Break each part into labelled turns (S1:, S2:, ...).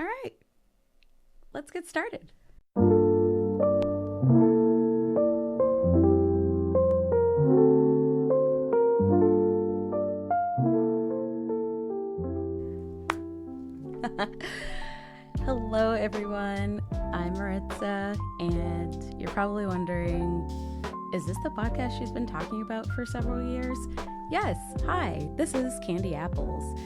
S1: All right, let's get started. Hello, everyone. I'm Maritza, and you're probably wondering, is this the podcast she's been talking about for several years? Yes. Hi, this is Candy Apples.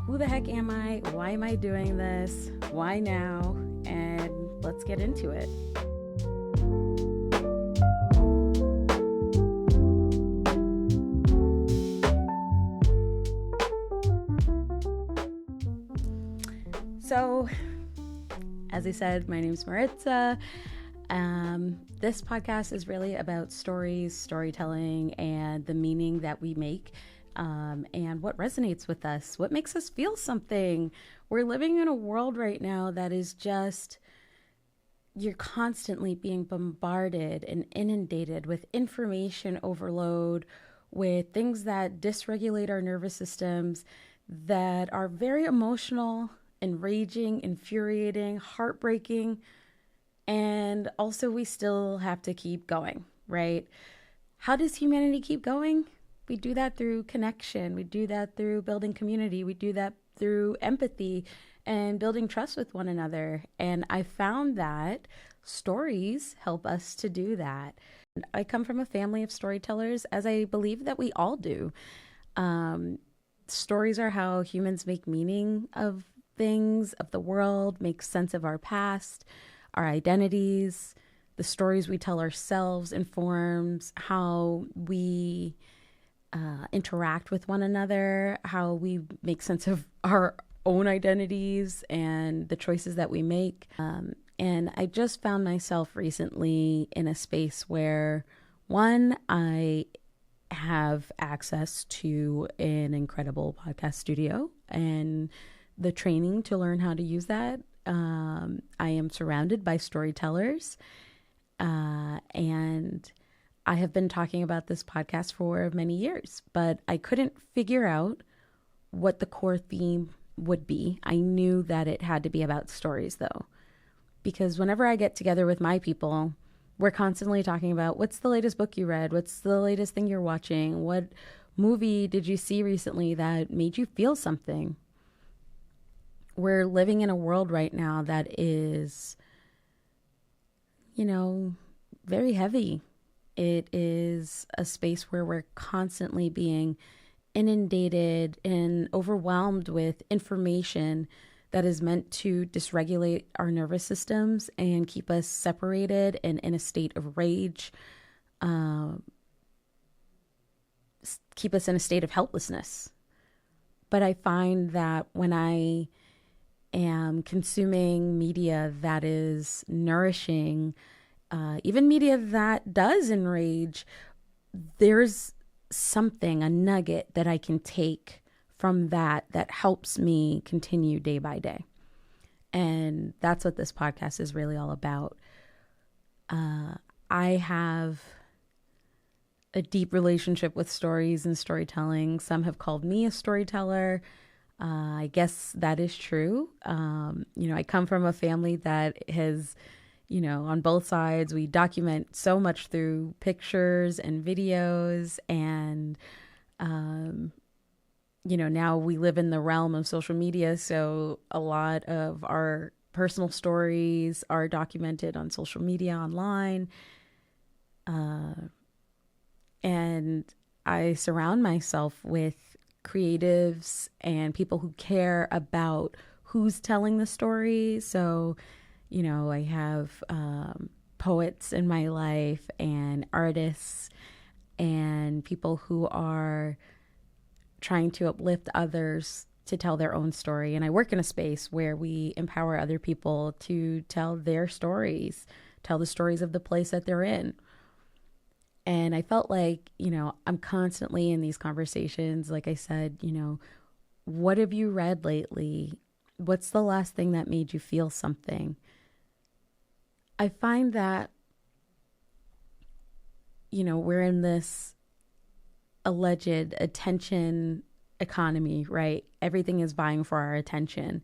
S1: Who the heck am I? Why am I doing this? Why now? And let's get into it. So, as I said, my name is Maritza. This podcast is really about stories, storytelling, and the meaning that we make, and what resonates with us, what makes us feel something. We're living in a world right now that is just, you're constantly being bombarded and inundated with information overload, with things that dysregulate our nervous systems, that are very emotional, enraging, infuriating, heartbreaking. And also, we still have to keep going, right? How does humanity keep going? We do that through connection. We do that through building community. We do that through empathy and building trust with one another. And I found that stories help us to do that. I come from a family of storytellers, as I believe that we all do. Stories are how humans make meaning of things, of the world, make sense of our past, our identities. The stories we tell ourselves informs how we interact with one another, how we make sense of our own identities and the choices that we make. And I just found myself recently in a space where, one, I have access to an incredible podcast studio and the training to learn how to use that. I am surrounded by storytellers, and I have been talking about this podcast for many years, but I couldn't figure out what the core theme would be. I knew that it had to be about stories, though, because whenever I get together with my people, we're constantly talking about what's the latest book you read, what's the latest thing you're watching, what movie did you see recently that made you feel something. We're living in a world right now that is, very heavy. It is a space where we're constantly being inundated and overwhelmed with information that is meant to dysregulate our nervous systems and keep us separated and in a state of rage, keep us in a state of helplessness. But I find that when I am consuming media that is nourishing, even media that does enrage, there's something, a nugget that I can take from that helps me continue day by day. And that's what this podcast is really all about. I have a deep relationship with stories and storytelling. Some have called me a storyteller. I guess that is true. I come from a family that has, on both sides, we document so much through pictures and videos. And, now we live in the realm of social media. So a lot of our personal stories are documented on social media, online. And I surround myself with creatives and people who care about who's telling the story. So, I have poets in my life and artists and people who are trying to uplift others to tell their own story. And I work in a space where we empower other people to tell their stories, tell the stories of the place that they're in. And I felt like, I'm constantly in these conversations. Like I said, what have you read lately? What's the last thing that made you feel something? I find that, we're in this alleged attention economy, right? Everything is vying for our attention.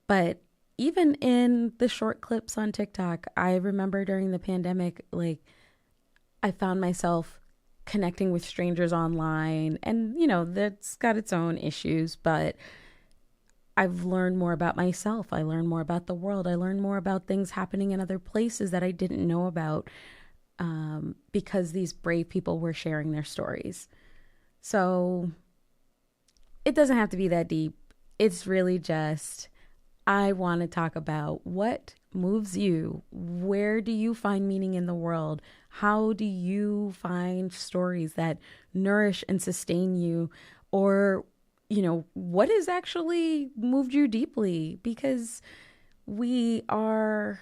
S1: But even in the short clips on TikTok, I remember during the pandemic, like I found myself connecting with strangers online, and that's got its own issues, but I've learned more about myself. I learned more about the world. I learned more about things happening in other places that I didn't know about, because these brave people were sharing their stories. So it doesn't have to be that deep. It's really just, I want to talk about what moves you. Where do you find meaning in the world? How do you find stories that nourish and sustain you? Or, what has actually moved you deeply? Because we are,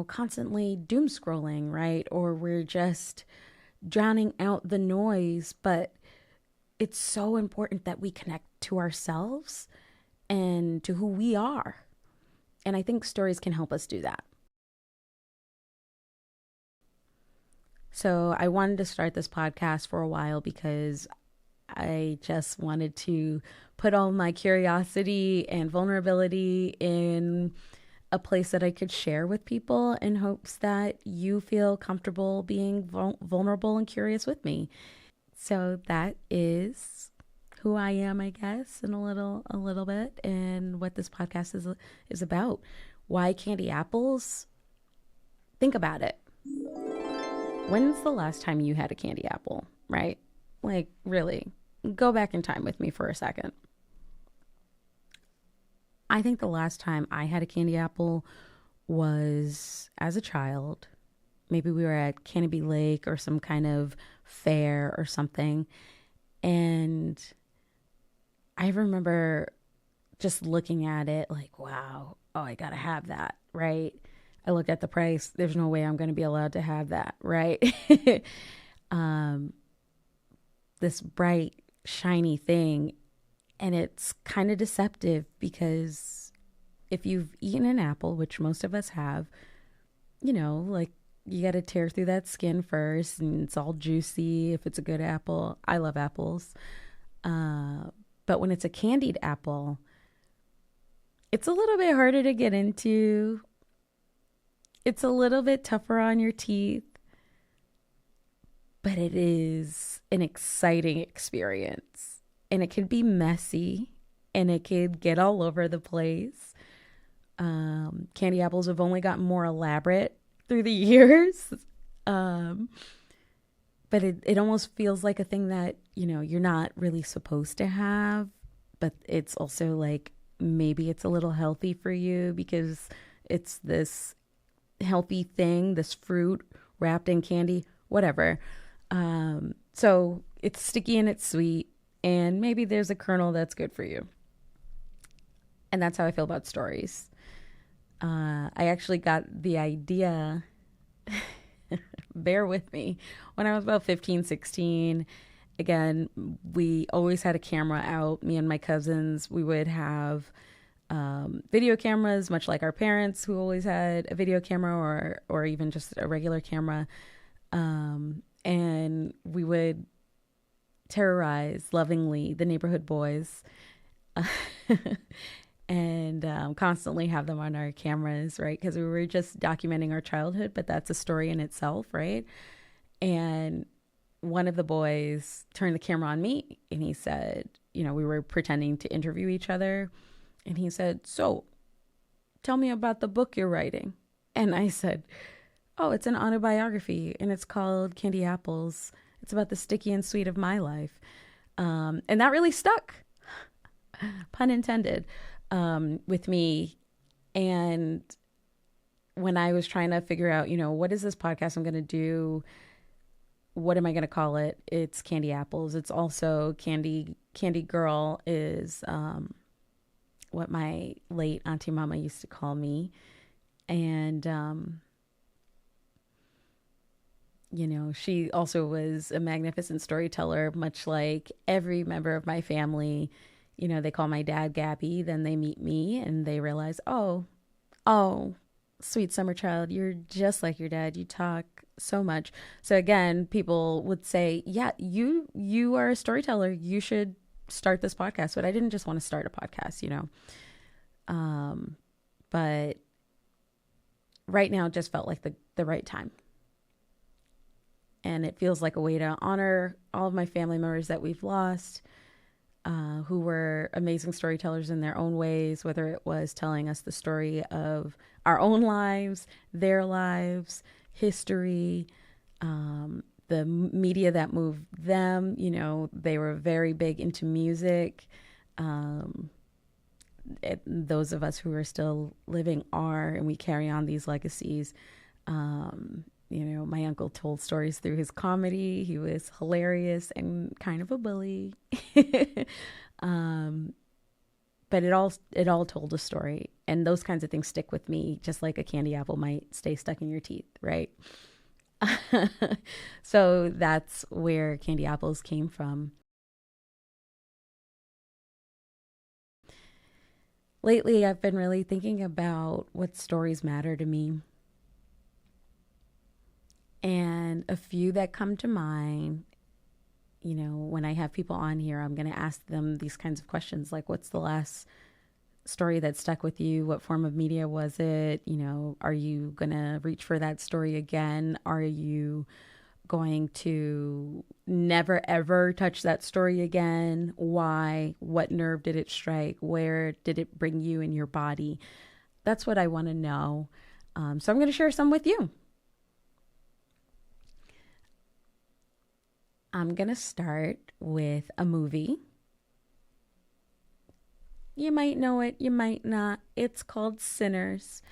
S1: constantly doom scrolling, right? Or we're just drowning out the noise. But it's so important that we connect to ourselves and to who we are. And I think stories can help us do that. So I wanted to start this podcast for a while because I just wanted to put all my curiosity and vulnerability in a place that I could share with people in hopes that you feel comfortable being vulnerable and curious with me. So that is who I am, I guess, in a little bit, and what this podcast is about. Why candy apples? Think about it. When's the last time you had a candy apple, right? Like, really, go back in time with me for a second. I think the last time I had a candy apple was as a child. Maybe we were at Canopy Lake or some kind of fair or something. And I remember just looking at it like, wow, oh, I got to have that, right? I look at the price. There's no way I'm going to be allowed to have that, right? um, this bright, shiny thing. And it's kind of deceptive because if you've eaten an apple, which most of us have, like you got to tear through that skin first and it's all juicy if it's a good apple. I love apples. But when it's a candied apple, it's a little bit harder to get into. It's a little bit tougher on your teeth, but it is an exciting experience. And it can be messy and it could get all over the place. Candy apples have only gotten more elaborate through the years. But it almost feels like a thing that, you're not really supposed to have. But it's also like maybe it's a little healthy for you because it's this healthy thing, this fruit wrapped in candy, whatever. So it's sticky and it's sweet, and maybe there's a kernel that's good for you. And that's how I feel about stories. I actually got the idea, bear with me, when I was about 15, 16. Again, we always had a camera out. Me and my cousins, we would have video cameras, much like our parents who always had a video camera or even just a regular camera. And we would terrorize lovingly the neighborhood boys and constantly have them on our cameras, right? Because we were just documenting our childhood, but that's a story in itself, right? And one of the boys turned the camera on me and he said, we were pretending to interview each other. And he said, "So, tell me about the book you're writing." And I said, "Oh, it's an autobiography and it's called Candy Apples. It's about the sticky and sweet of my life." And that really stuck, pun intended, with me. And when I was trying to figure out, what is this podcast I'm going to do? What am I going to call it? It's Candy Apples. It's also Candy Girl is what my late Auntie Mama used to call me. And, she also was a magnificent storyteller, much like every member of my family. They call my dad Gabby, then they meet me and they realize, oh, sweet summer child, you're just like your dad. You talk so much. So again, people would say, yeah, you are a storyteller. You should start this podcast. But I didn't just want to start a podcast, but right now it just felt like the right time. And it feels like a way to honor all of my family members that we've lost, who were amazing storytellers in their own ways, whether it was telling us the story of our own lives, their lives, history, the media that moved them. You know, they were very big into music. Those of us who are still living are, and we carry on these legacies. You know, my uncle told stories through his comedy. He was hilarious and kind of a bully. But it all told a story, and those kinds of things stick with me, just like a candy apple might stay stuck in your teeth, right? So that's where candy apples came from. Lately, I've been really thinking about what stories matter to me. And a few that come to mind, you know, when I have people on here, I'm going to ask them these kinds of questions like, what's the last story that stuck with you? What form of media was it? You know, are you going to reach for that story again? Are you going to never ever touch that story again? Why? What nerve did it strike? Where did it bring you in your body? That's what I want to know. So I'm going to share some with you. I'm going to start with a movie. You might know it, you might not. It's called Sinners.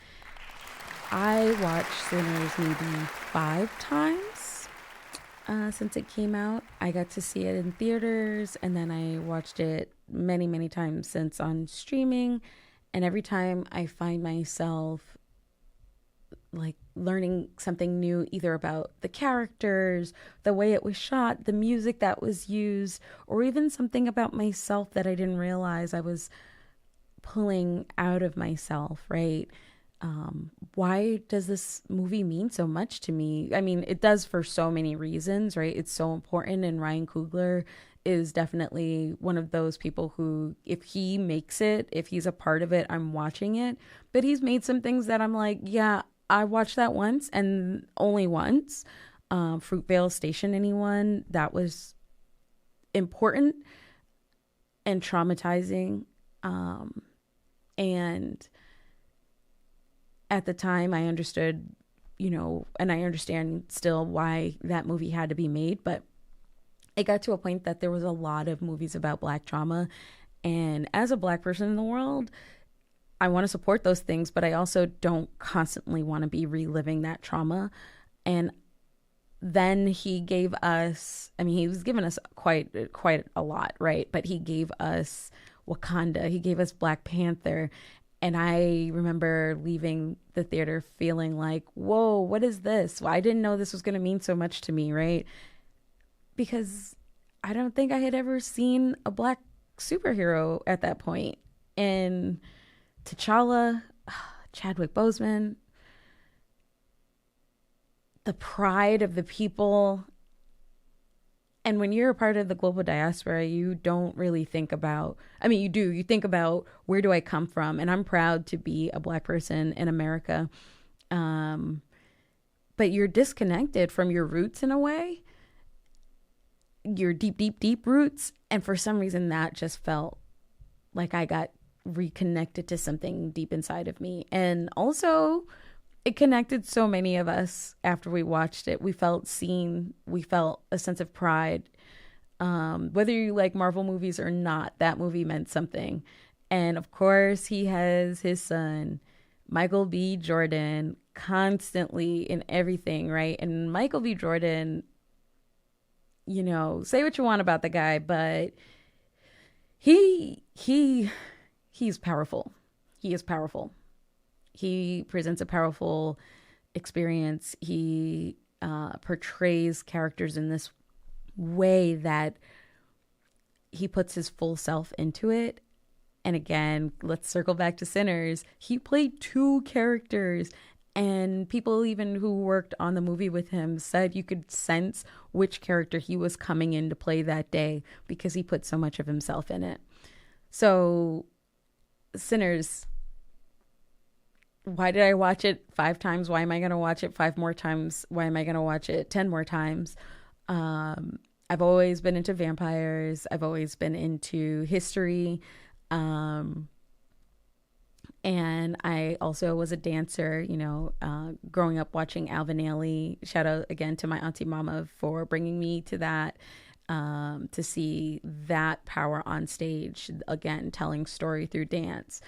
S1: I watched Sinners maybe 5 times since it came out. I got to see it in theaters, and then I watched it many, many times since on streaming. And every time I find myself like learning something new, either about the characters, the way it was shot, the music that was used, or even something about myself that I didn't realize I was pulling out of myself, right? Why does this movie mean so much to me? I mean, it does for so many reasons, right? It's so important. And Ryan Coogler is definitely one of those people who, if he makes it, if he's a part of it, I'm watching it. But he's made some things that I'm like, yeah, I watched that once and only once. Fruitvale Station, anyone? That was important and traumatizing. And at the time I understood, you know, and I understand still why that movie had to be made, but it got to a point that there was a lot of movies about Black trauma. And as a Black person in the world, I want to support those things, but I also don't constantly want to be reliving that trauma. And then he gave us, I mean, he was giving us quite a lot, right? But he gave us Wakanda, he gave us Black Panther. And I remember leaving the theater feeling like, whoa, what is this? Well, I didn't know this was going to mean so much to me, right? Because I don't think I had ever seen a Black superhero at that point. And T'Challa, Chadwick Boseman, the pride of the people. And when you're a part of the global diaspora, you don't really think about, I mean, you think about, where do I come from? And I'm proud to be a Black person in America. But you're disconnected from your roots in a way, your deep, deep, deep roots. And for some reason that just felt like I got reconnected to something deep inside of me. And also it connected so many of us after we watched it. We felt seen. We felt a sense of pride. Whether you like Marvel movies or not, that movie meant something. And of course, he has his son, Michael B. Jordan, constantly in everything, right? And Michael B. Jordan, you know, say what you want about the guy, but he's powerful. He is powerful. He presents a powerful experience. He portrays characters in this way that he puts his full self into it. And again, let's circle back to Sinners. He played 2 characters, and people even who worked on the movie with him said you could sense which character he was coming in to play that day because he put so much of himself in it. So Sinners, why did I watch it 5 times? Why am I going to watch it 5 more times? Why am I going to watch it 10 more times? I've always been into vampires. I've always been into history. And I also was a dancer, growing up watching Alvin Ailey. Shout out again to my auntie mama for bringing me to that, to see that power on stage, again, telling story through dance.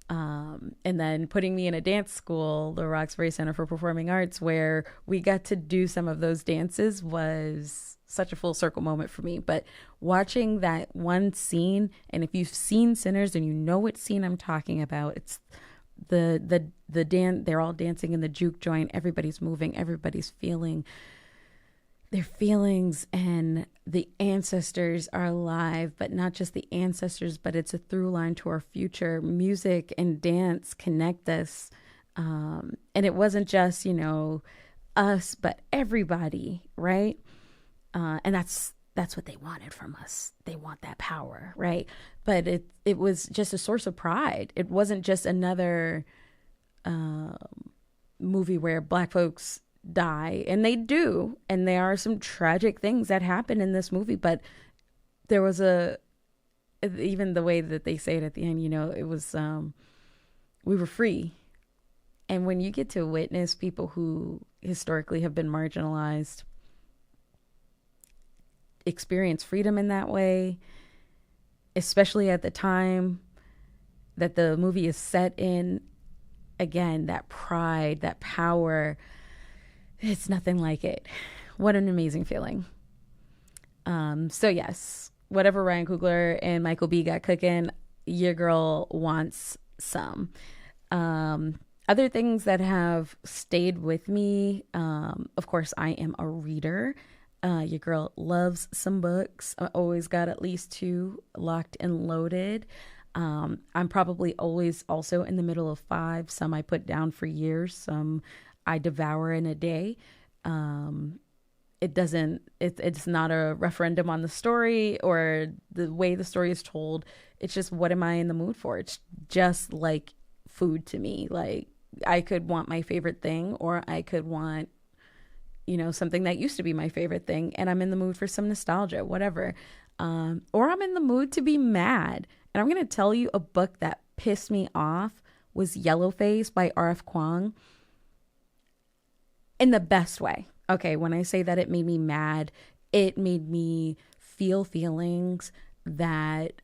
S1: And then putting me in a dance school, the Roxbury Center for Performing Arts, where we got to do some of those dances, was such a full circle moment for me. But watching that one scene, and if you've seen Sinners and you know what scene I'm talking about, it's the dance. They're all dancing in the juke joint. Everybody's moving. Everybody's feeling their feelings, and the ancestors are alive, but not just the ancestors, but it's a through line to our future. Music and dance connect us. And it wasn't just, us, but everybody, right? And that's what they wanted from us. They want that power, right? But it was just a source of pride. It wasn't just another movie where Black folks die, and they do, and there are some tragic things that happen in this movie, but there was even the way that they say it at the end, it was we were free. And when you get to witness people who historically have been marginalized experience freedom in that way, especially at the time that the movie is set in, again, that pride, that power, it's nothing like it. What an amazing feeling. So yes, whatever Ryan Coogler and Michael B got cooking, your girl wants some. Other things that have stayed with me, of course, I am a reader. Your girl loves some books. I always got at least 2 locked and loaded. I'm probably always also in the middle of 5. Some I put down for years. Some I devour in a day. It's not a referendum on the story or the way the story is told. It's just, what am I in the mood for? It's just like food to me. Like, I could want my favorite thing, or I could want, something that used to be my favorite thing, and I'm in the mood for some nostalgia, whatever. Or I'm in the mood to be mad. And I'm going to tell you, a book that pissed me off was Yellowface by R.F. Kuang. In the best way. Okay, when I say that it made me mad, it made me feel feelings that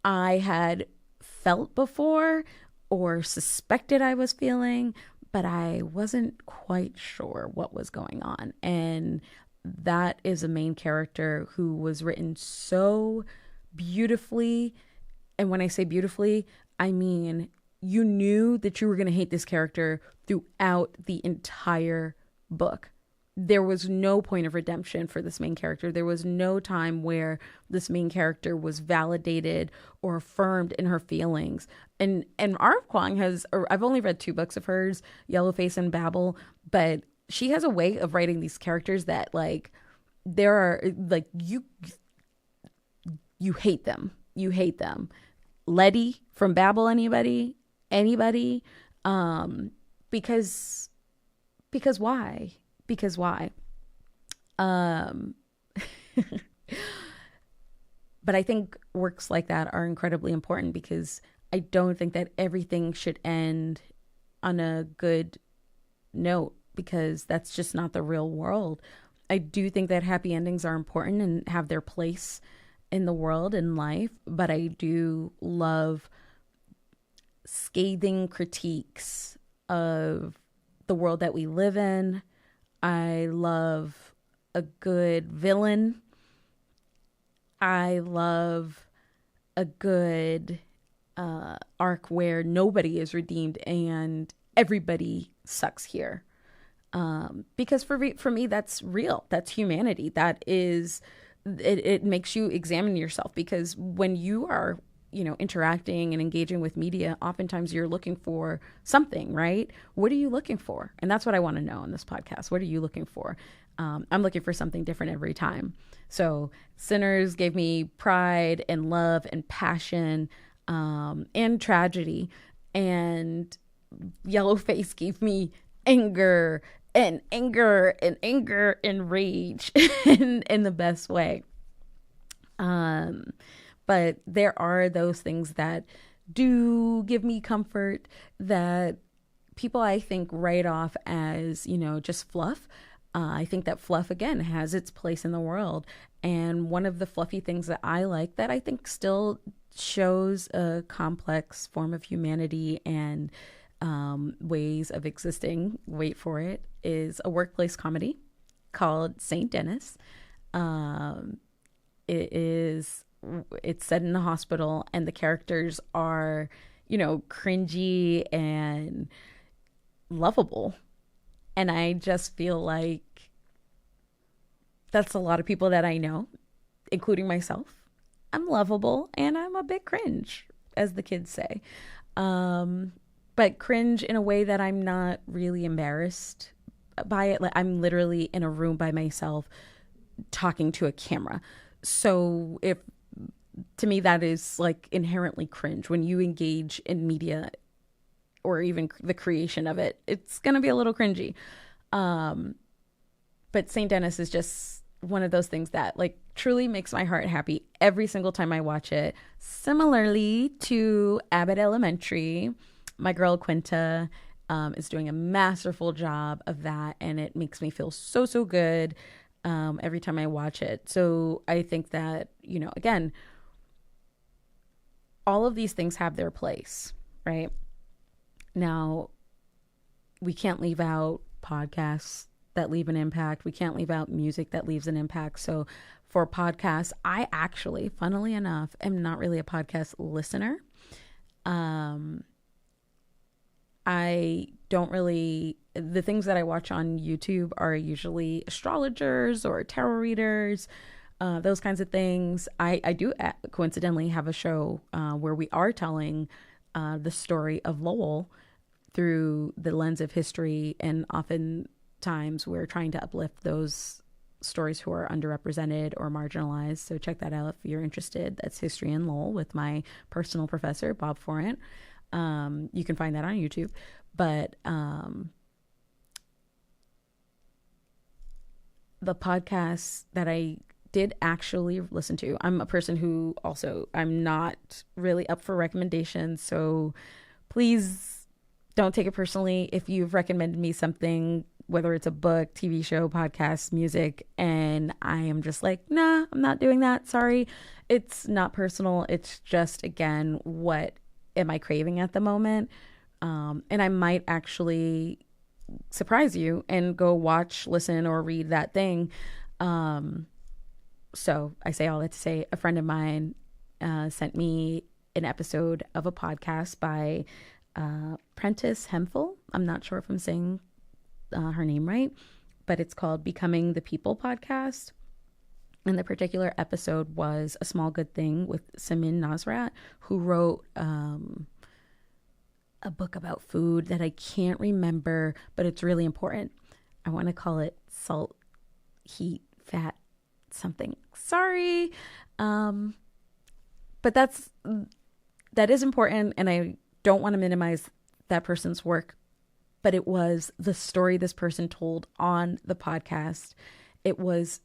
S1: I had felt before or suspected I was feeling, but I wasn't quite sure what was going on. And that is a main character who was written so beautifully. And when I say beautifully, I mean, you knew that you were going to hate this character throughout the entire book. There was no point of redemption for this main character. There was no time where this main character was validated or affirmed in her feelings. And R.F. Kuang I've only read 2 books of hers, Yellowface and Babel, but she has a way of writing these characters that, like, there are, like, you hate them. You hate them. Letty from Babel, anybody? Because why? Because why? But I think works like that are incredibly important, because I don't think that everything should end on a good note, because that's just not the real world. I do think that happy endings are important and have their place in the world and life, but I do love scathing critiques of the world that we live in. I love a good villain. I love a good arc where nobody is redeemed and everybody sucks here. Because for me, that's real. That's humanity. That is, it makes you examine yourself, because when you are, interacting and engaging with media, oftentimes you're looking for something, right? What are you looking for? And that's what I want to know in this podcast. What are you looking for? I'm looking for something different every time. So Sinners gave me pride and love and passion, and tragedy. And yellow face gave me anger and anger and anger and rage in the best way. But there are those things that do give me comfort that people, I think, write off as, just fluff. I think that fluff, again, has its place in the world. And one of the fluffy things that I like that I think still shows a complex form of humanity and ways of existing, wait for it, is a workplace comedy called St. Dennis. It's set in a hospital, and the characters are, cringy and lovable. And I just feel like that's a lot of people that I know, including myself. I'm lovable and I'm a bit cringe, as the kids say. But cringe in a way that I'm not really embarrassed by it. Like, I'm literally in a room by myself talking to a camera. So to me, that is like inherently cringe. When you engage in media or even the creation of it, it's going to be a little cringy. But St. Dennis is just one of those things that like truly makes my heart happy every single time I watch it. Similarly to Abbott Elementary, my girl Quinta is doing a masterful job of that, and it makes me feel so, so good every time I watch it. So I think that, again, all of these things have their place, right? Now, we can't leave out podcasts that leave an impact. We can't leave out music that leaves an impact. So for podcasts, I actually, funnily enough, am not really a podcast listener. I don't really, the things that I watch on YouTube are usually astrologers or tarot readers, those kinds of things. I do coincidentally have a show where we are telling the story of Lowell through the lens of history, and oftentimes we're trying to uplift those stories who are underrepresented or marginalized. So check that out if you're interested. That's History in Lowell with my personal professor, Bob Forant. You can find that on YouTube. But the podcasts that I did actually listen to, I'm a person who also, I'm not really up for recommendations. So please don't take it personally if you've recommended me something, whether it's a book, TV show, podcast, music, and I am just like, nah, I'm not doing that. Sorry. It's not personal. It's just, again, what am I craving at the moment? And I might actually surprise you and go watch, listen, or read that thing. So I say all that to say, a friend of mine sent me an episode of a podcast by Prentice Hemphill. I'm not sure if I'm saying her name right, but it's called Becoming the People podcast. And the particular episode was A Small Good Thing with Samin Nosrat, who wrote a book about food that I can't remember, but it's really important. I want to call it Salt, Heat, Fat, something. Sorry. But that is important, and I don't want to minimize that person's work, but it was the story this person told on the podcast. It was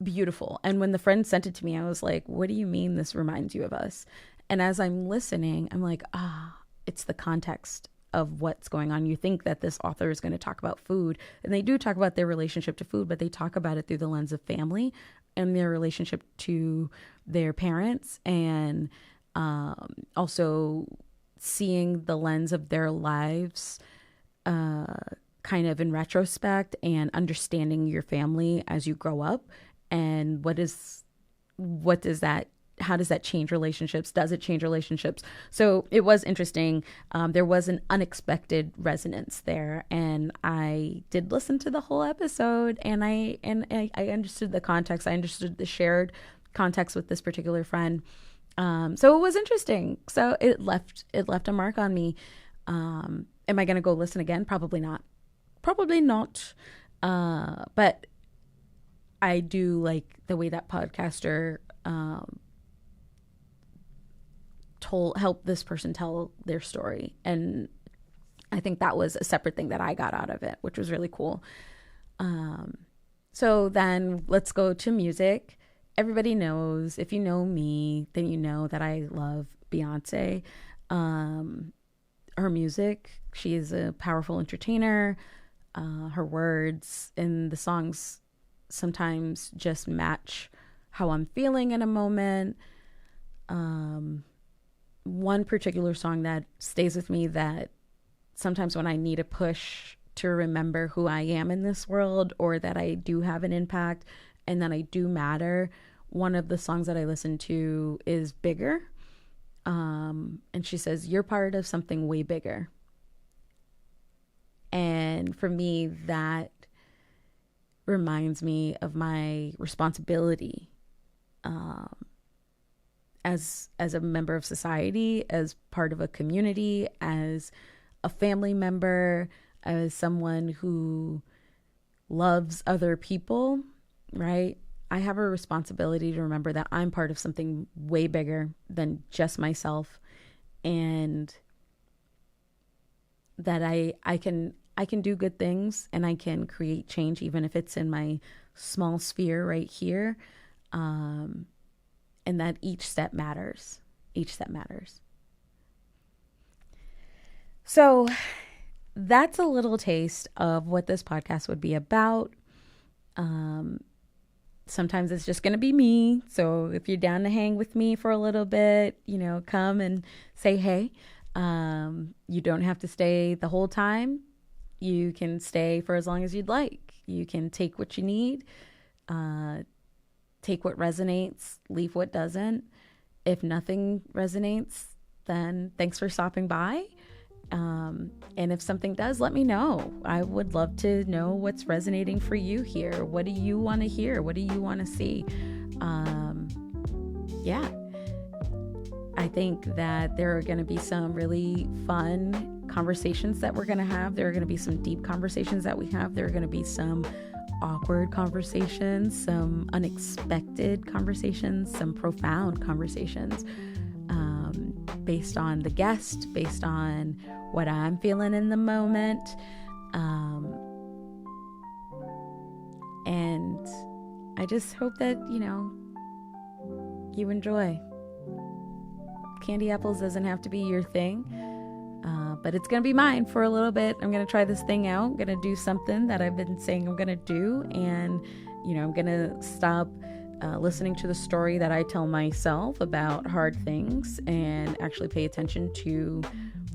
S1: beautiful. And when the friend sent it to me, I was like, what do you mean this reminds you of us? And as I'm listening, I'm like, it's the context of what's going on. You think that this author is going to talk about food, and they do talk about their relationship to food, but they talk about it through the lens of family and their relationship to their parents, and also seeing the lens of their lives kind of in retrospect, and understanding your family as you grow up, and how does that change relationships? Does it change relationships? So it was interesting. There was an unexpected resonance there, and I did listen to the whole episode, and I understood the context. I understood the shared context with this particular friend. So it was interesting. So it left a mark on me. Am I going to go listen again? Probably not. But I do like the way that podcaster help this person tell their story, and I think that was a separate thing that I got out of it, which was really cool. So then let's go to music. Everybody knows, if you know me, then you know that I love Beyonce. Her music, she is a powerful entertainer. Her words and the songs sometimes just match how I'm feeling in a moment. One particular song that stays with me, that sometimes when I need a push to remember who I am in this world, or that I do have an impact and that I do matter, one of the songs that I listen to is Bigger. And she says, "You're part of something way bigger." And for me, that reminds me of my responsibility as a member of society, as part of a community, as a family member, as someone who loves other people, right? I have a responsibility to remember that I'm part of something way bigger than just myself, and that I can do good things, and I can create change, even if it's in my small sphere right here. And that each step matters. Each step matters. So that's a little taste of what this podcast would be about. Sometimes it's just going to be me. So if you're down to hang with me for a little bit, come and say hey. You don't have to stay the whole time. You can stay for as long as you'd like. You can take what you need, take what resonates, leave what doesn't. If nothing resonates, then thanks for stopping by. And if something does, let me know. I would love to know what's resonating for you here. What do you want to hear? What do you want to see? Yeah. I think that there are going to be some really fun conversations that we're going to have. There are going to be some deep conversations that we have. There are going to be some awkward conversations, some unexpected conversations, some profound conversations, based on the guest, based on what I'm feeling in the moment. And I just hope that, you enjoy. Candy apples doesn't have to be your thing, but it's going to be mine for a little bit. I'm going to try this thing out. I'm going to do something that I've been saying I'm going to do. And, I'm going to stop listening to the story that I tell myself about hard things and actually pay attention to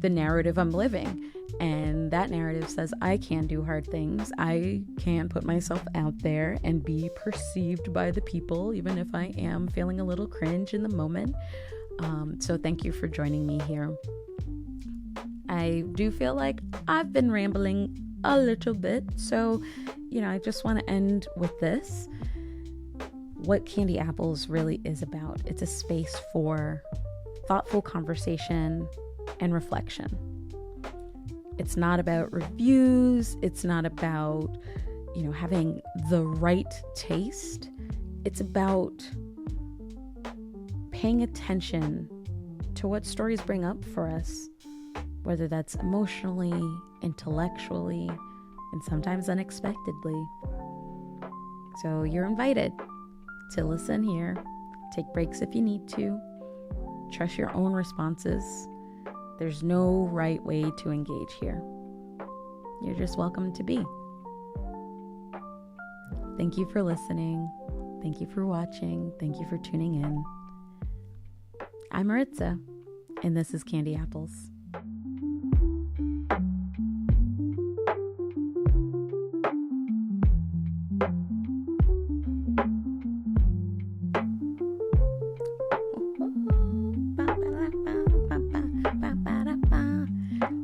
S1: the narrative I'm living. And that narrative says I can do hard things. I can put myself out there and be perceived by the people, even if I am feeling a little cringe in the moment. So thank you for joining me here. I do feel like I've been rambling a little bit. So, I just want to end with this. What Candy Apples really is about. It's a space for thoughtful conversation and reflection. It's not about reviews. It's not about, having the right taste. It's about paying attention to what stories bring up for us, whether that's emotionally, intellectually, and sometimes unexpectedly. So you're invited to listen here. Take breaks if you need to. Trust your own responses. There's no right way to engage here. You're just welcome to be. Thank you for listening. Thank you for watching. Thank you for tuning in. I'm Maritza, and this is Candy Apples.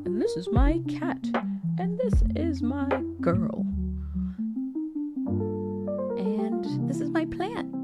S1: And this is my cat, and this is my girl, and this is my plant.